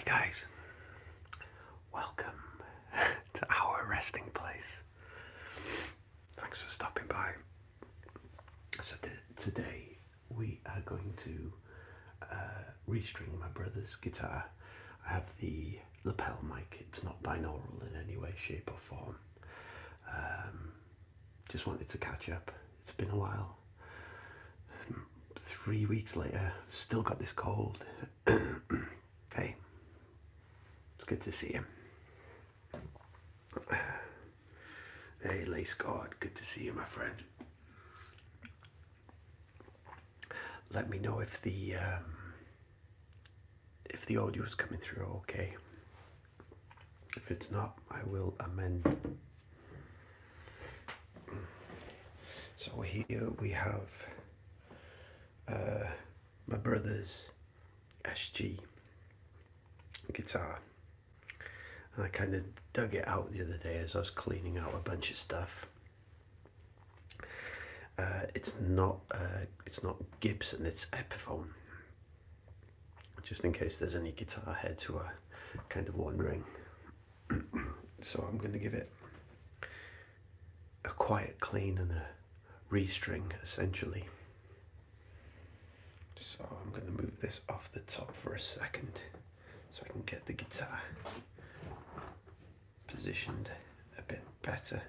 guys, welcome to our resting place. Thanks for stopping by. So today we are going to restring my brother's guitar. I have the lapel mic. It's not binaural in any way, shape or form. Just wanted to catch up. It's been a while. 3 weeks later, still got this cold. Hey, it's good to see you. Hey, Lace God, good to see you, my friend. Let me know if the audio is coming through okay. If it's not, I will amend. So here we have my brother's SG guitar. And I kind of dug it out the other day as I was cleaning out a bunch of stuff. It's not Gibson, it's Epiphone. Just in case there's any guitar heads who are kind of wondering. So I'm going to give it a quiet clean and a restring essentially. So I'm going to move this off the top for a second so I can get the guitar positioned a bit better.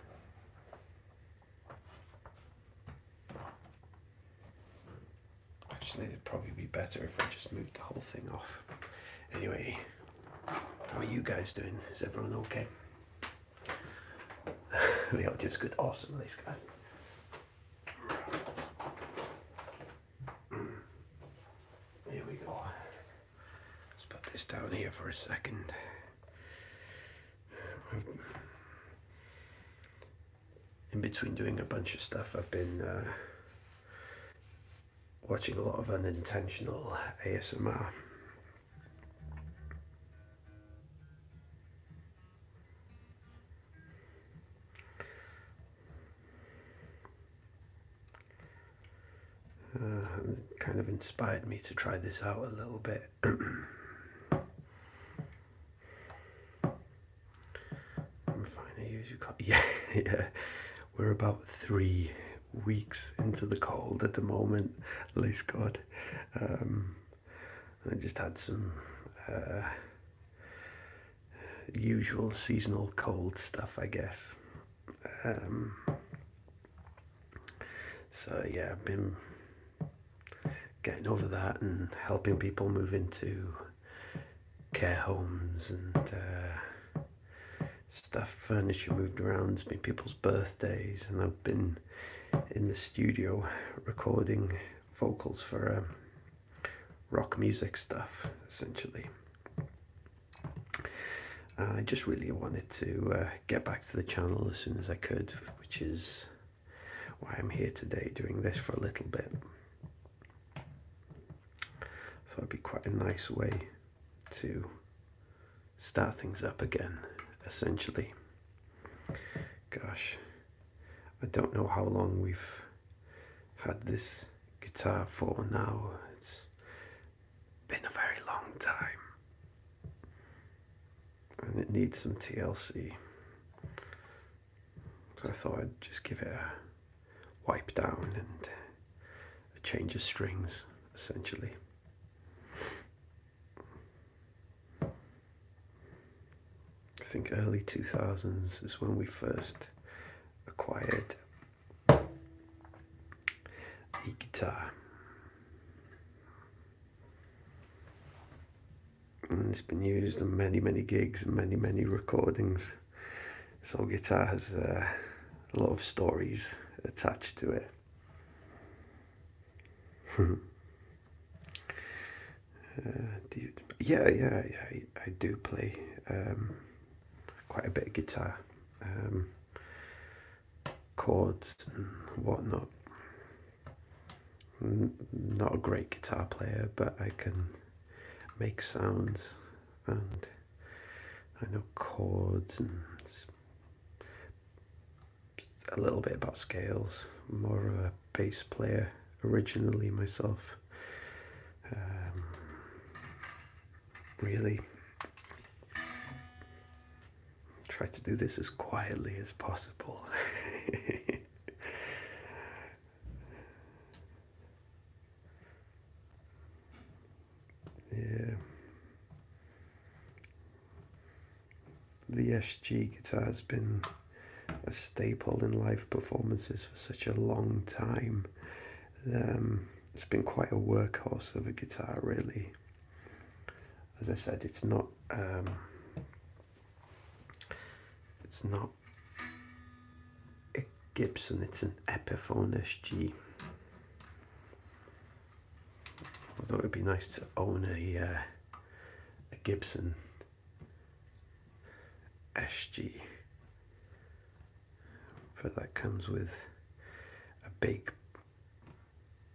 Actually, it'd probably be better if I just moved the whole thing off. Anyway, how are you guys doing? Is everyone okay? The audio's good. Awesome, this guy. Here we go. Let's put this down here for a second. In between doing a bunch of stuff, I've been watching a lot of Unintentional ASMR. And it kind of inspired me to try this out a little bit. I'm fine, I use your yeah. We're about 3 weeks into the cold at the moment, Lace God. I just had some usual seasonal cold stuff, I guess. So yeah, I've been getting over that and helping people move into care homes and stuff, furniture moved around. It's been people's birthdays, and I've been in the studio recording vocals for rock music stuff, essentially. I just really wanted to get back to the channel as soon as I could, which is why I'm here today doing this for a little bit. Thought it'd be quite a nice way to start things up again, essentially. Gosh, I don't know how long we've had this guitar for now. It's been a very long time. And it needs some TLC. So I thought I'd just give it a wipe down and a change of strings, essentially. I think early 2000s is when we first acquired the guitar. And it's been used on many, many gigs and many, many recordings. So guitar has a lot of stories attached to it. I do play quite a bit of guitar, chords and whatnot. Not a great guitar player, but I can make sounds, and I know chords and a little bit about scales. I'm more of a bass player originally myself. Really, try to do this as quietly as possible. Yeah. The SG guitar has been a staple in live performances for such a long time. It's been quite a workhorse of a guitar, really. As I said, it's not a Gibson, it's an Epiphone SG. Although it would be nice to own a Gibson SG, but that comes with a big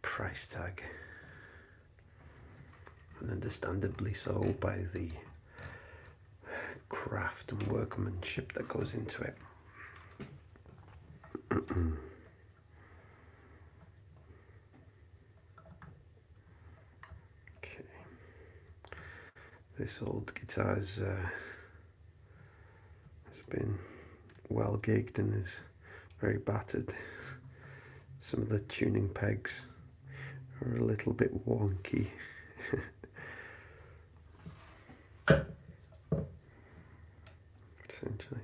price tag, and understandably so, by the craft and workmanship that goes into it. Okay, this old guitar has been well gigged and is very battered. Some of the tuning pegs are a little bit wonky. Essentially.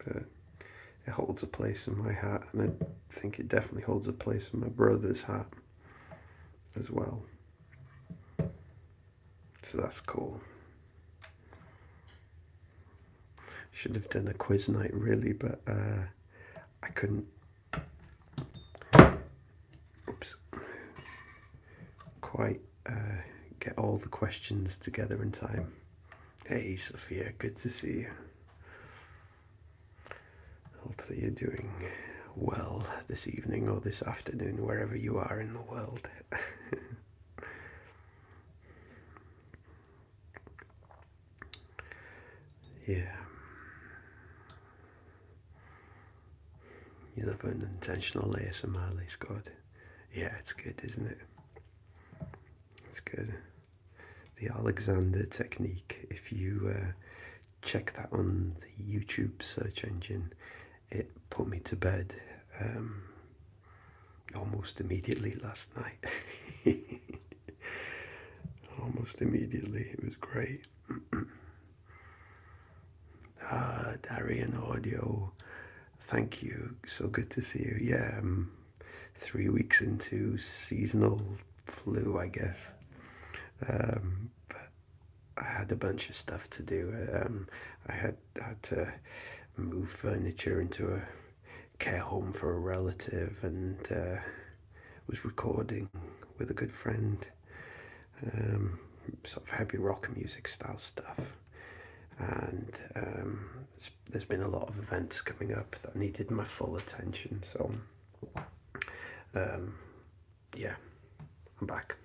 But it holds a place in my heart, and I think it definitely holds a place in my brother's heart as well. So that's cool. Should have done a quiz night, really, but I couldn't quite get all the questions together in time. Hey Sophia, good to see you. Hope that you're doing well this evening or this afternoon, wherever you are in the world. Yeah. You love Unintentional ASMR, Lee Scott. Yeah, it's good, isn't it? It's good. The Alexander technique, if you check that on the YouTube search engine, it put me to bed almost immediately last night. Almost immediately. It was great. Darian Audio, thank you. So good to see you. Yeah, 3 weeks into seasonal flu, I guess. But I had a bunch of stuff to do. I had to move furniture into a care home for a relative, and was recording with a good friend, sort of heavy rock music style stuff. And there's been a lot of events coming up that needed my full attention. So, yeah, I'm back.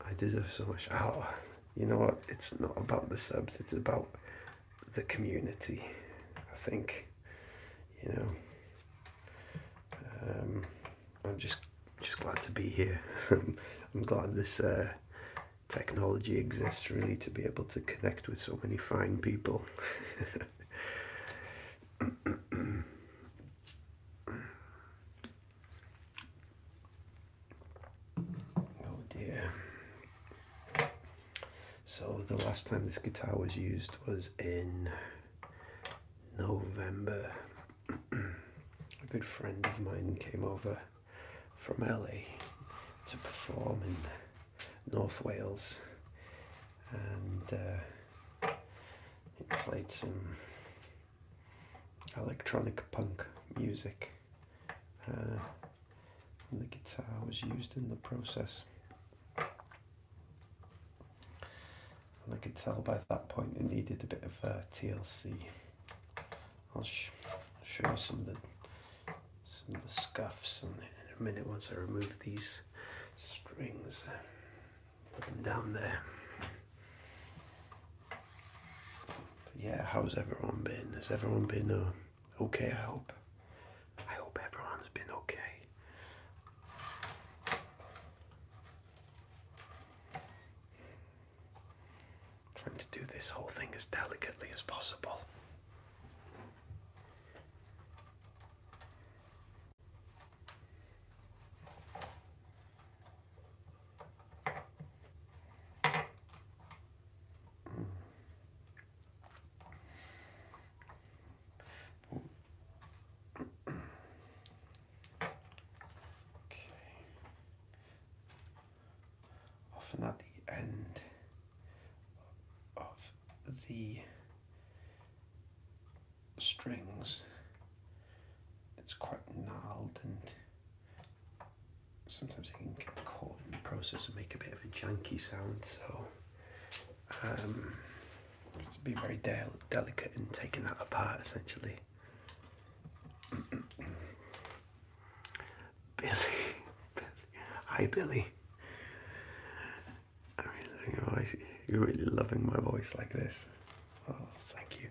I deserve so much. Oh, you know what? It's not about the subs. It's about the community. I think, you know, I'm just glad to be here. I'm glad this technology exists, really, to be able to connect with so many fine people. Oh dear. So the last time this guitar was used was in November. A good friend of mine came over from LA to perform in North Wales, and he played some electronic punk music, and the guitar was used in the process. And I could tell by that point it needed a bit of TLC. I'll show you some of the scuffs in a minute once I remove these strings. Put them down there. But yeah, how's everyone been? Has everyone been okay, I hope? I hope everyone's been okay. as delicately as possible. Often at the end of the strings, it's quite gnarled, and sometimes it can get caught in the process and make a bit of a janky sound. So just to be very delicate in taking that apart, essentially. Billy. Hi, Billy. You're really loving my voice like this. Oh, thank you.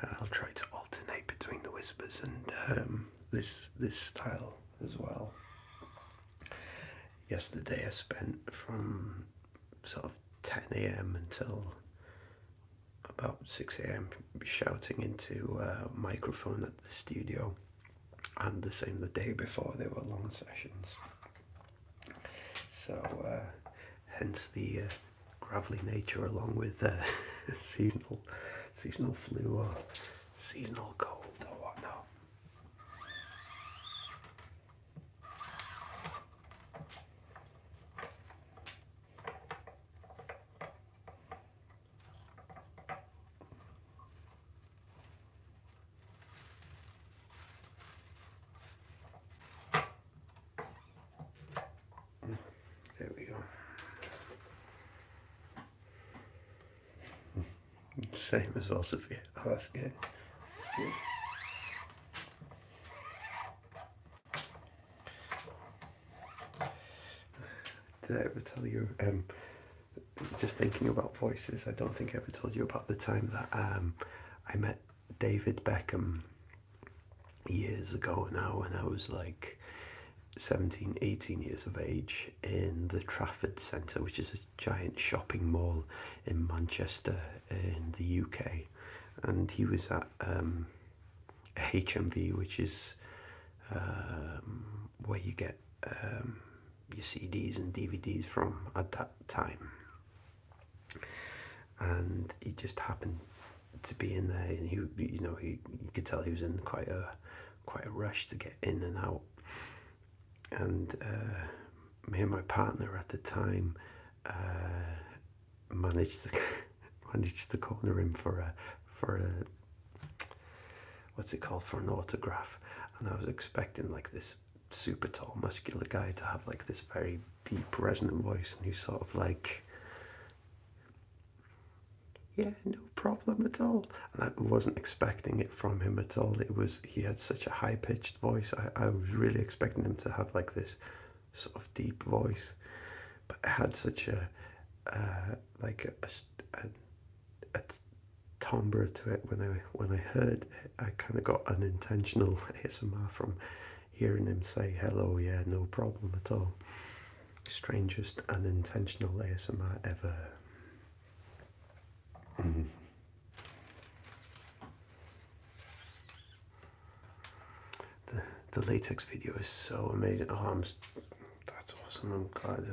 I'll try to alternate between the whispers and this style as well. Yesterday I spent from sort of 10 a.m. until about 6 a.m. shouting into a microphone at the studio, and the same the day before. They were long sessions. So hence the gravelly nature, along with seasonal flu or seasonal cold or whatnot. There we go. Same as well, Sophia. Oh, that's good. That's good. Did I ever tell you, just thinking about voices, I don't think I ever told you about the time that I met David Beckham years ago now, when I was like 17, 18 years of age, in the Trafford Centre, which is a giant shopping mall in Manchester in the UK. And he was at HMV, which is where you get your CDs and DVDs from at that time. And he just happened to be in there, and you could tell he was in quite a rush to get in and out. And me and my partner at the time managed to corner him for a what's it called, for an autograph. And I was expecting like this super tall, muscular guy to have like this very deep, resonant voice, and he was sort of like, yeah, no problem at all. And I wasn't expecting it from him at all. He had such a high-pitched voice. I was really expecting him to have like this sort of deep voice, but it had such a timbre to it. When I heard it, I kind of got unintentional ASMR from hearing him say hello, yeah, no problem at all. Strangest unintentional ASMR ever. The latex video is so amazing. Oh, that's awesome. I'm glad.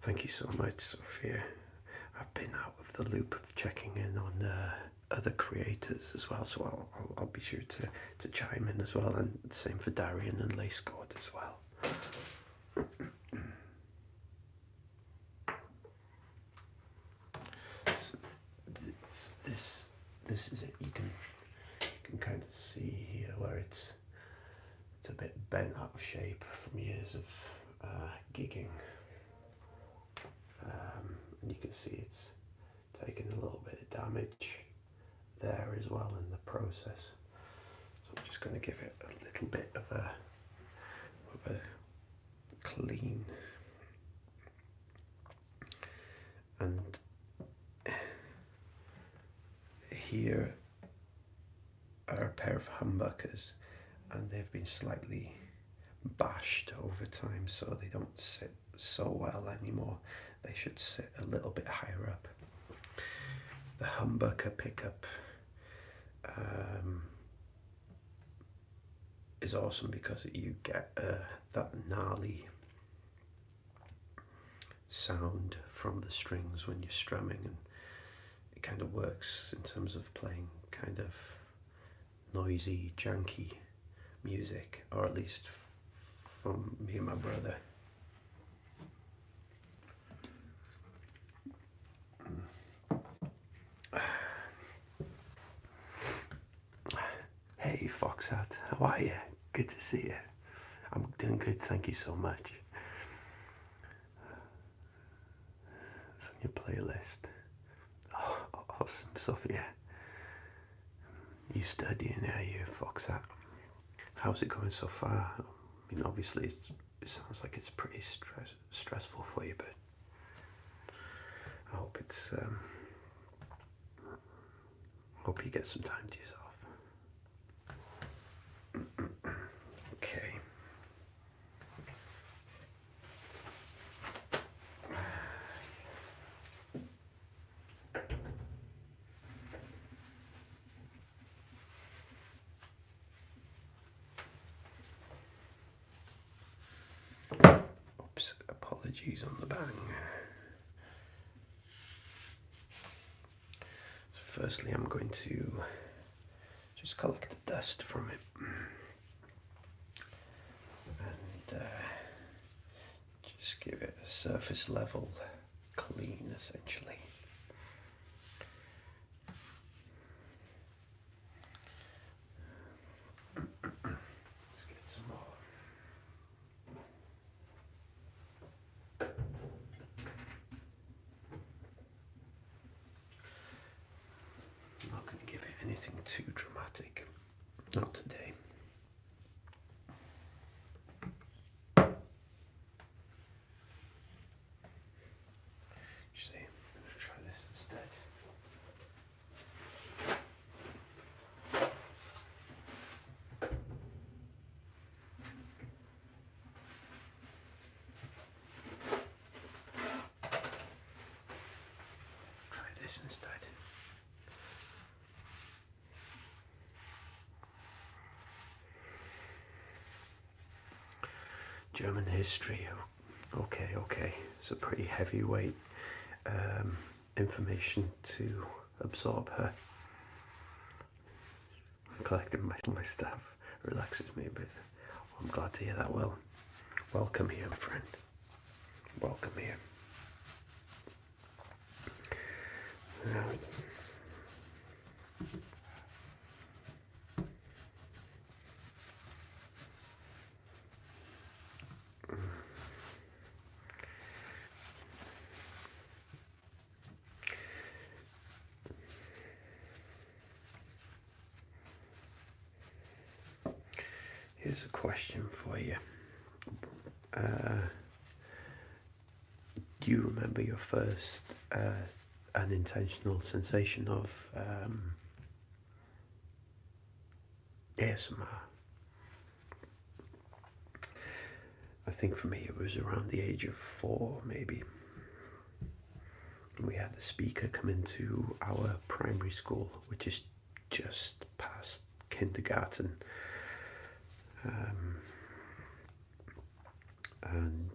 Thank you so much, Sophia. I've been out of the loop of checking in on other creators as well, so I'll be sure to chime in as well, and same for Darian and Lacecord as well. So this is it. You can kind of see here where it's a bit bent out of shape from years of gigging. And you can see it's taken a little bit of damage there as well in the process. So I'm just going to give it a little bit of a clean. And here are a pair of humbuckers, and they've been slightly bashed over time, so they don't sit so well anymore. They should sit a little bit higher up. the humbucker pickup is awesome because you get that gnarly sound from the strings when you're strumming, and it kind of works in terms of playing kind of noisy, janky music, or at least from me and my brother. Hey Foxhat, how are you? Good to see you. I'm doing good, thank you so much. It's on your playlist. Oh, awesome, Sophia. You studying, are you, Foxhat? How's it going so far? I mean, obviously, it sounds like it's pretty stressful for you, but I hope it's. Hope you get some time to yourself. Okay. Oops, apologies on the bang. So firstly, I'm going to just collect the dust from it and just give it a surface level clean, essentially. Let's get some more. I'm not going to give it anything too dramatic. Not today. Actually, I'm going to try this instead. Try this instead. German history. Okay. It's a pretty heavyweight information to absorb. Her collecting my stuff relaxes me a bit. I'm glad to hear that. Well, welcome here, my friend. Welcome here. Here's a question for you. Do you remember your first unintentional sensation of ASMR? I think for me it was around the age of 4, maybe. We had the speaker come into our primary school, which is just past kindergarten. And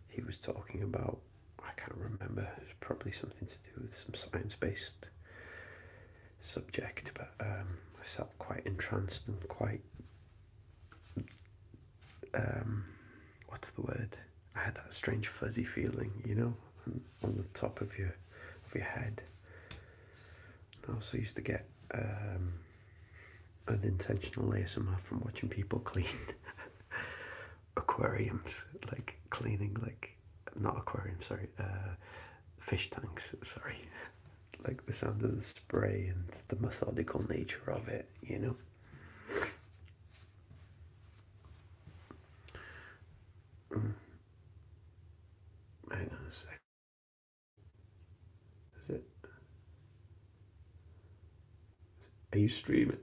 he was talking about, I can't remember, it was probably something to do with some science-based subject, but I sat quite entranced and quite, what's the word? I had that strange fuzzy feeling, on the top of your head. I also used to get unintentional ASMR from watching people clean aquariums, like cleaning, not aquariums, sorry, fish tanks, sorry. Like the sound of the spray and the methodical nature of it, Hang on a sec. Is it? Are you streaming?